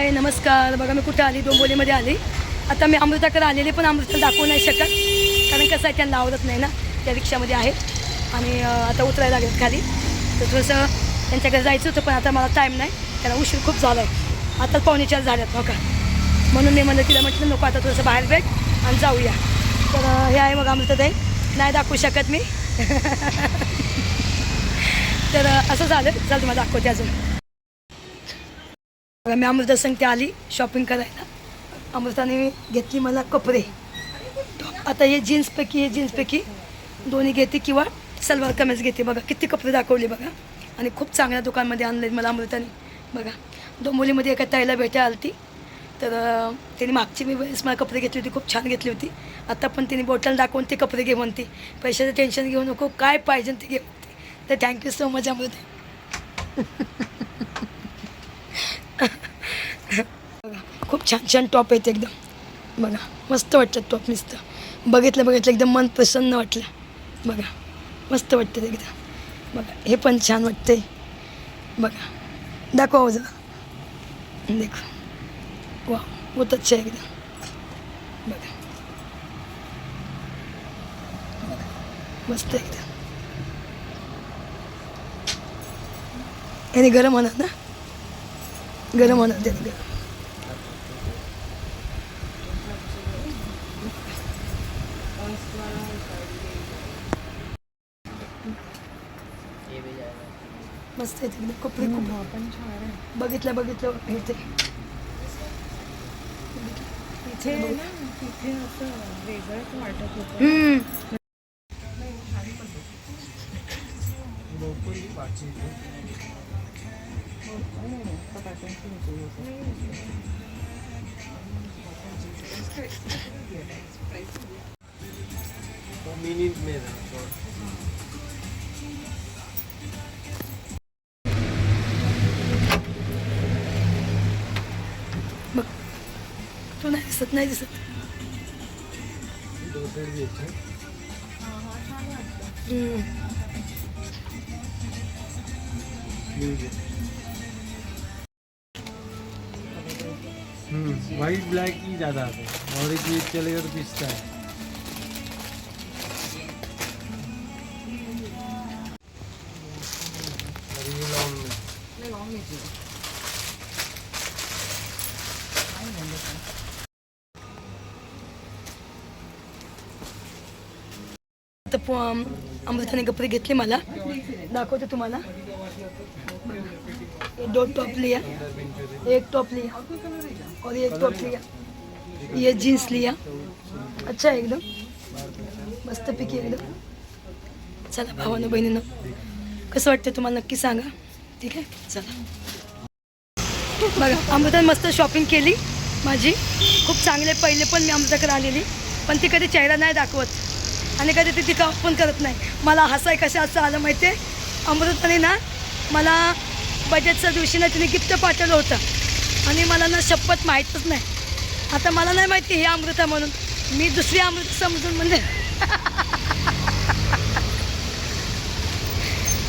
हाय नमस्कार. बघा मी कुठे आली, डोंबिवलीमध्ये आली. आता मी अमृताकडे आलेली, पण अमृताला दाखवू नाही शकत कारण कसं आहे त्यांना आवडत नाही ना, त्या रिक्षामध्ये आहे आणि आता उतरायला लागेल खाली. तर थोडंसं त्यांच्याकडे जायचं होतं पण आता मला टाईम नाही, कारण उशीर खूप झाला आहे. आता 3:45 झाल्यात हो का, म्हणून मी म्हणलं तिला म्हटलं नको आता थोडंसं बाहेर भेट आणि जाऊया. तर हे आहे मग अमृताताई, नाही दाखवू शकत मी. तर असं झालं. चल तुम्हाला दाखवते अजून. मी अमृता संगते आली शॉपिंग करायला. अमृताने घेतली मला कपडे. आता हे जीन्सपैकी दोन्ही घेते किंवा सलवार कमीज घेते. बघा किती कपडे दाखवले बघा, आणि खूप चांगल्या दुकानमध्ये आणले मला अमृताने. बघा डोंबिवलीमध्ये एका ताईला भेटायला आली ती, तर तिने मागची मी वेळेस मला कपडे घेतली होती, खूप छान घेतली होती. आता पण तिने बॉटल दाखवून ते कपडे घे म्हणते. पैशाचं टेन्शन घेऊ नको, काय पाहिजे ते घे म्हणते. तर थँक्यू सो मच अमृता. बघा खूप छान छान टॉप आहेत एकदम. बघा मस्त वाटतात टॉप, नुसतं बघितलं एकदम मन प्रसन्न वाटलं. बघा मस्त वाटतं एकदम. बघा हे पण छान वाटतंय. बघा दाखवा जरा, देखो वा बहुत अच्छा आहे एकदम. बघा मस्त एकदम. याने गरम होणार ना, गरम होणार त्याने गरम. मस्त आहे एकदम कपडे, खूप पण छान आहे. बघितलं भेटते तिथे ना, तिथे असं वेगळंच वाटत होतं. बघ तू नाही दिसत. वाइट ब्लैक ही ज़्यादा आता है, और एक ये चलेगा तो पिस्ता है. तर अमृताने कपडे घेतले मला, दाखवते तुम्हाला. 2 टॉप लिया, एक टॉप लिया और एक टॉप लिया. ये जीन्स लिया, अच्छा है एकदम मस्त पैकी एकदम. चला भावानं बहिणीनं कसं वाटतं तुम्हाला नक्की सांगा, ठीक आहे. चला बघा अमृताने मस्त शॉपिंग केली माझी, खूप चांगले. पहिले पण मी अमृताकडे आलेली, पण ती कधी चेहरा नाही दाखवत आणि कधी ती टिकाव पण करत नाही. मला हसाय कशाचं आलं माहिती आहे, अमृताने ना मला बजेटच्या दिवशी ना तिने गिफ्ट पाठवलं होतं आणि मला ना शपथ माहीतच नाही. आता मला नाही माहिती हे अमृता म्हणून, मी दुसरी अमृता समजून म्हणजे.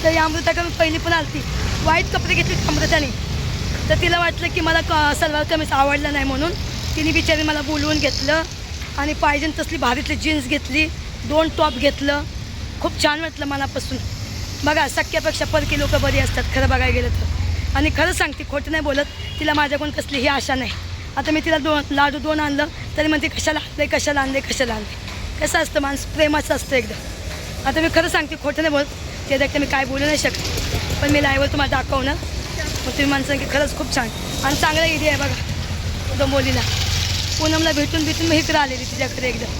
तर या अमृताकडे पहिली पण आली ती, वाईट कपडे घेतले अमृताने. तर तिला वाटलं की मला सलवार कमीज आवडलं नाही, म्हणून तिने बिचारी मला बोलवून घेतलं आणि पाहिजे तसली भारीतली जीन्स घेतली, 2 टॉप घेतलं. खूप छान वाटलं मनापासून. बघा सख्यापेक्षा परकी लोक बरी असतात खरं बघायला गेलं तर. आणि खरं सांगते, खोटं नाही बोलत. तिला माझ्याकडून कसलीही आशा नाही. आता मी तिला लाडू 2 आणलं तरी म्हणते कशाला आणले. कसं असतं माणूस, प्रेमाचं असतं एकदम. आता मी खरं सांगते, खोटं नाही बोलत. ते देखील मी काय बोलू नाही शकत, पण मी लाईव्हवर तुम्हाला दाखवणार. मग तुम्ही माणसं की खरंच खूप छान आणि चांगला एरिया आहे. बघा डोंबिवलीला पूनमला भेटून मी इकडे आलेली तिच्याकडे एकदम,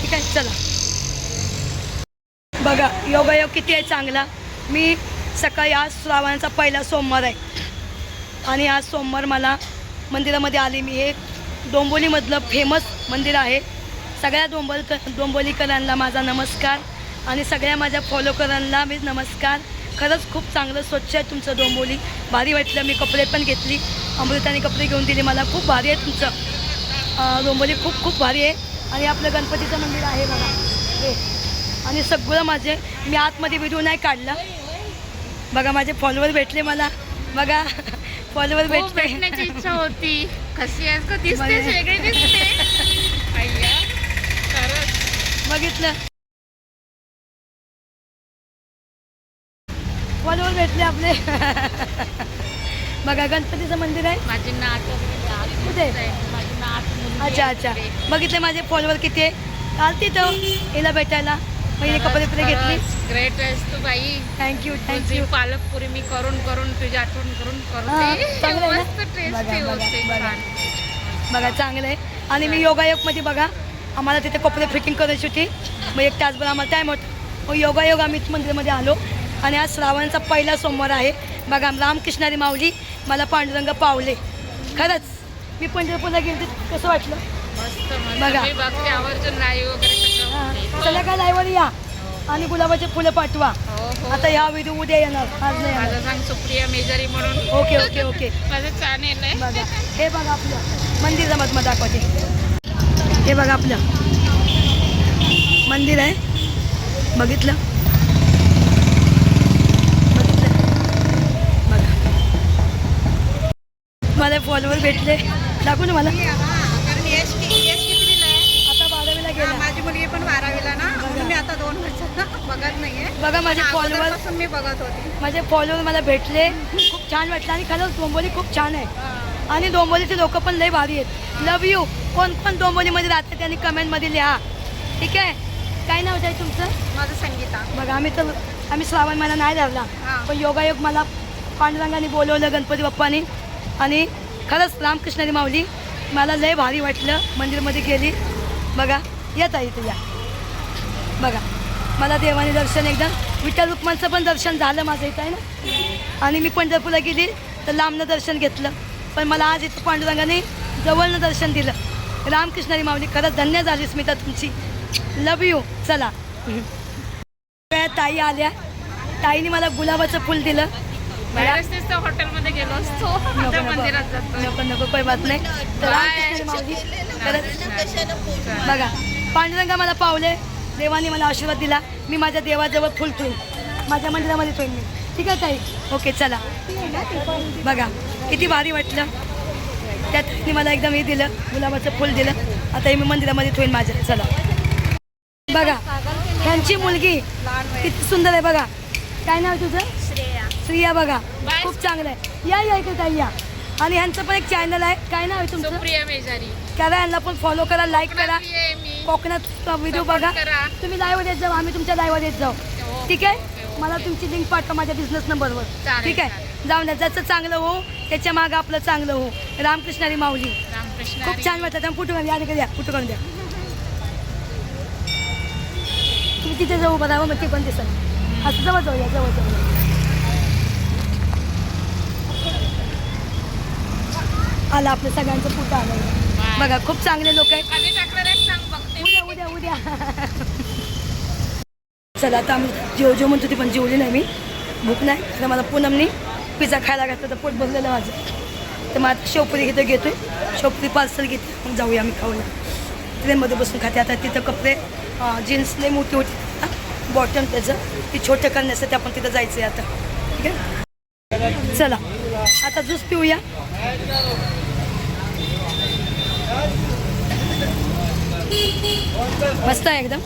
ठीक आहे. चला बघा योगायोग किती आहे चांगला. मी सकाळी, आज श्रावणाचा पहिला सोमवार आहे आणि आज सोमवार मला मंदिरामध्ये आले मी. हे डोंबिवलीमधलं फेमस मंदिर आहे. सगळ्या डोंबिवलीकरांना माझा नमस्कार आणि सगळ्या माझ्या फॉलोकरांना मी नमस्कार. खरंच खूप चांगलं स्वच्छ आहे तुमचं डोंबिवली, भारी वाटलं. मी कपडे पण घेतली, अमृताने कपडे घेऊन दिले मला. खूप भारी आहे तुमचं डोंबिवली, खूप भारी आहे. आणि आपलं गणपतीचं मंदिर आहे बघा हे, आणि सगळं मी आतमध्ये व्हिडिओ नाही काढला. बघा माझे फॉलोवर भेटले मला. बघा फॉलोवर हो, भेटले. भेटण्याची इच्छा होती. कशी आहेस का? दिसतेस बरं. वेगळी दिसते. अय्या खरंच. बघितलं फॉलोवर भेटले आपले. बघा गणपतीचं मंदिर आहे. माझी नात वगैरे कुठे? माझी नात मुलगी अच्छा आहे अच्छा तिकडे. बघितले माझे फॉलोवर किती आहे. आलती तर हिला भेटायला मग हिने कपडे बिपडे घेतली. ग्रेट आहेस तू बाई. थँक्यू तुझी थँक्यू. पालकपुरी मी करून करून तुझी आठवण करून हा, करते. चांगलं आहे ना? मस्त टेस्टी बघा, बघा, होते. बघा. छान. बघा चांगलं आहे. आणि मी योगायोगमध्ये बघा आम्हाला तिथे कपडे फिटिंग करायची होती. मग 1 तासभर आम्हाला टाईम होता. मग योगायोग आम्ही मंदिरामध्ये आलो आणि आज श्रावणचा पहिला सोमवार आहे. बघा रामकृष्णारी माऊली मला पांडुरंग पावले. खरंच मी पंढरपूरला गेली कसं वाटलं. मस्त मस्त. बघा. मी बघते आवर्जून लाईव्ह वगैरे सगळं हां होते. चला का लाईव्हवर या आणि गुलाबाचे फुलं पाठवा. हो हो. आता ह्या व्हिडिओ उद्या येणार आज नाही येणार. माझं सांग सुप्रिया मेजरी म्हणून. Okay okay okay. माझं चॅनेल आहे. बघा हे बघा आपलं मंदिर जमत मग दाखवते. हे बघा आपलं मंदिर आहे. बघितलं बघितलं बघा मला फॉलोवर भेटले. दाखवू ना मला. कारण यश कितवीला आहे? आता 12वीला हा, गेला. माझी मुलगी पण 12वीला ना, म्हणून मी आता 2 वर्ष बघत नाहीये. बघा माझे फॉलोवर अगोदरपासून मी बघत होती. माझे फॉलोवर मला भेटले. खूप छान वाटलं आणि खरंच डोंबोली खूप छान आहे. आणि डोंबोलीचे लोक पण लय भारी आहेत. लव यू. कोण कोण डोंबोलीमध्ये राहते त्यांनी कमेंटमध्ये लिहा. ठीक आहे. काय नाव आहे तुमचं? माझं संगीता. बघा आम्ही श्रावण महिना नाही धरला हां. पण योगायोग मला पांडुरंगाने बोलवलं गणपती बाप्पानी. आणि खरंच रामकृष्णारी माऊली मला लय भारी वाटलं. मंदिरमध्ये गेली. बघा येत आहे इथं या. बघा मला देवाने दर्शन एकदम विठ्ठल रुक्मांचं पण दर्शन झालं माझं इथं आहे ना. आणि मी पंढरपूरला गेली तर लांबनं दर्शन घेतलं. पण मला आज इथं पांडुरंगाने जवळनं दर्शन दिलं. रामकृष्णारी माऊली खरंच धन्य झाली स्मिता तुमची. लव यू. चला ताई आल्या. ताईने मला गुलाबाचं फुल दिलं. बाहेरच नुसतं हॉटेलमध्ये गेलो असतो. आता मंदिरात जातो. नको नको काही बात नाही. तर रामकृष्णारी माऊली खरंच बघा पांडुरंगा मला पावले. देवाने मला आशीर्वाद दिला. मी माझ्या देवाजवळ फुल ठेवीन. माझ्या मंदिरामध्ये ठेवीन मी. ठीक आहे ताई. ओके चला. बघा किती भारी वाटलं. त्या ताईने मला एकदम हे दिलं गुलाबाचं फुल दिलं. आता हे मी मंदिरामध्ये ठेवीन माझ्या. चला बघा ह्यांची मुलगी किती सुंदर आहे. बघा काय नाव आहे तुझं? श्रेया. बघा खूप चांगलं आहे. या या इकडे ताई या. आणि ह्यांचं पण एक चॅनल आहे. काय नाव आहे तुमचं? सुप्रिया मेजरी. करा यांना पण फॉलो करा लाईक करा. ये मी. कोकणात व्हिडिओ Support बघा. करा. तुम्ही लाईव्ह येत जाऊ आम्ही तुमच्या लाईव्ह येत जाऊ. हो, ठीक आहे. ओके. मला तुमची लिंक पाठवा माझ्या बिझनेस नंबरवर. चालेल, ठीक आहे. चालेल. जाऊन द्या. ज्याचं चांगलं हो त्याच्या मागं आपलं चांगलं हो. रामकृष्णारी माऊली रामकृष्ण खूप छान वाटतं. त्यामुळे फोटो या द्या फोटो काढून द्या. तुम्ही तिथे जाऊ बघा मग ते पण दिसत. असं जवळ जाऊया जवळ जाऊया. आलं आपलं सगळ्यांचं फोटो आलं. बघा खूप चांगले लोक आहेत. कधी टाकलं रे सांग बघते. उद्या उद्या उद्या. चला आता आम्ही जेव म्हणतो ती पण जेवली नाही मी. भूक नाही. तर मला पूनमनी पिझ्झा खायला घातलं तर पोट भरलेलं माझं. तर मग आता शेवपुरी घेतोय. शेवपुरी पार्सल घेते. मग जाऊया आम्ही खाऊया. ट्रेनमध्ये बसून खाते. आता तिथं कपडे जीन्स लई मोठी होती. बॉटम त्याचं ती छोटं करण्यासाठी आपण तिथं जायचं आहे आता. ठीक आहे. चला आता ज्यूस पिऊया. मस्त आहे एकदम.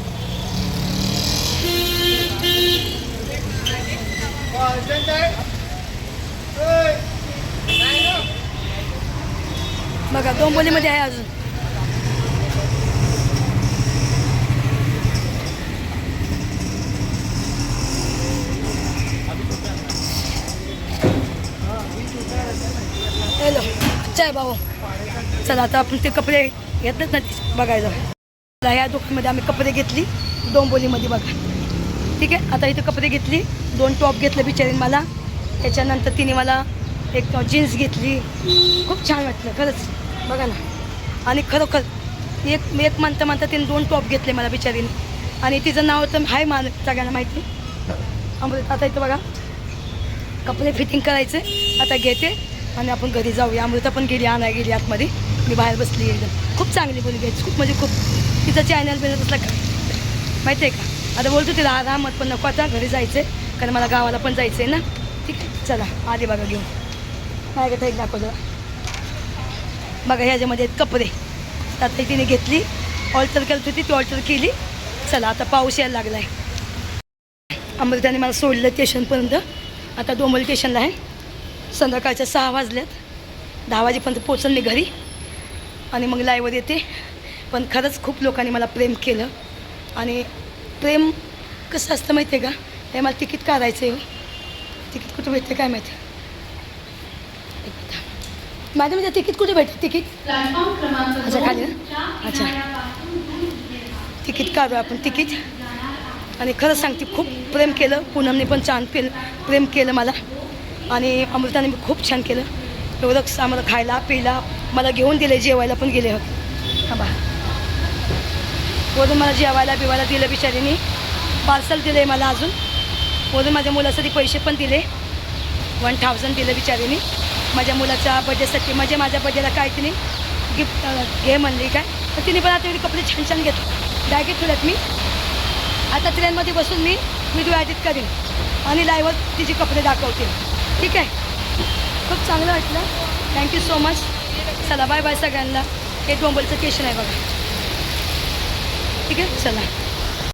बघा डोंबोलीमध्ये आहे अजून. हॅलो अच्छा आहे भाऊ. चला आता आपण ते कपडे घेतलेत ना बघायचं. ह्या दुकानमध्ये आम्ही कपडे घेतली डोंबोलीमध्ये बघा. ठीक आहे. आता इथे कपडे घेतली. 2 टॉप घेतले बिचारीने मला. त्याच्यानंतर तिने मला एक जीन्स घेतली. खूप छान वाटलं खरंच. बघा ना. आणि खरोखर एक म्हणता तिने 2 टॉप घेतले मला बिचारीने. आणि तिचं नाव तर आहे मला सगळ्यांना माहिती अमृत. आता इथं बघा कपडे फिटिंग करायचे. आता घेते आणि आपण घरी जाऊया. अमृता पण गेली आणायला गेली आतमध्ये. मी बाहेर बसली एकदम. खूप चांगली बोली घ्यायची. खूप म्हणजे खूप. तिचं चॅनल बिनत असला का माहिती आहे का. आता बोलतो तिला राहमत पण नको आता घरी जायचं आहे कारण मला गावाला पण जायचं आहे ना. ठीक आहे. चला आधी बघा घेऊन. नाही का, एक दाखवलं बघा. ह्याच्यामध्ये आहेत कपडे. तर आता तिने घेतली, ऑल्टर करत होती ती, ऑल्टर केली. चला आता पाऊस यायला लागला आहे. अमृताने मला सोडलं स्टेशनपर्यंत. आता डोंबिवली स्टेशनला आहे. संध्याकाळच्या 6 वाजल्यात. 10 वाजेपर्यंत पोचल मी घरी आणि मग लाईव्हवर येते. पण खरंच खूप लोकांनी मला प्रेम केलं. आणि प्रेम कसं असतं माहिती आहे का, हे मला तिकीट काढायचं आहे. तिकीट कुठं भेटते काय माहिती. मॅडम म्हणजे तिकीट कुठे भेटते? तिकीट अच्छा खाली ना. अच्छा तिकीट काढू आपण, तिकीट. आणि खरंच सांगते खूप प्रेम केलं. पूनमने पण छान प्रेम केलं मला. आणि अमृताने मी खूप छान केलं. एवढं आम्हाला खायला प्यायला मला घेऊन दिले, जेवायला पण गेले होते. हां बा, वरून मला जेवायला बिवायला दिलं बिचारीने. पार्सल दिलं आहे मला अजून. वरून माझ्या मुलासाठी पैसे पण दिले, 1000 दिलं बिचारीने माझ्या मुलाच्या बड्डेसाठी. म्हणजे माझ्या बड्डेला काय तिने गिफ्ट घे म्हणली काय, तर तिने पण आता एवढे कपडे छान छान घेतले. बॅगेत ठेवल्यात मी. आता ट्रेनमध्ये बसून मी व्हिडिओ एडिट करेन आणि लाईव्हवर तिचे कपडे दाखवते. ठीक आहे, खूप चांगलं वाटलं. Thank you so much. चला बाय बाय सगळ्यांना. हे डोंबिवलीचं स्टेशन आहे बघा. ठीक आहे, चला.